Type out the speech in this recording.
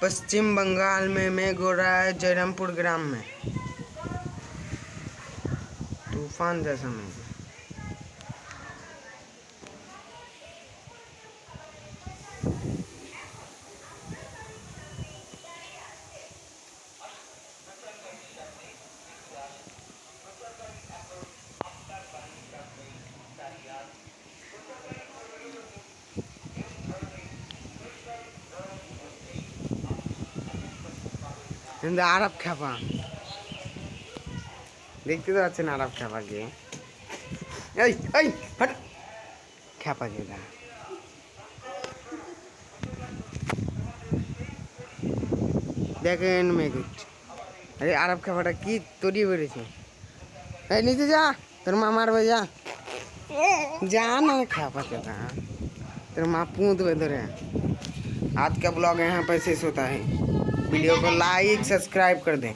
पश्चिम बंगाल में मेघ हो रहा है जयरामपुर ग्राम में, तूफान जैसा मेघ। কিন্তু আরব খ্যাপা দেখতে তো পাচ্ছেন, আরব খ্যাপাকে। এই এই হট খ্যাপা যেটা দেখেন মেঘ হচ্ছে। আরে আরব খ্যাপাটা কি তৈরি করেছে। এই নিচে যা, তোর মা মারবে, যা যা ना খ্যাপা चला, तेरे माँ पूत में धरे। आज का ब्लॉग यहाँ पर शेष होता है। वीडियो को लाइक सब्सक्राइब कर दें।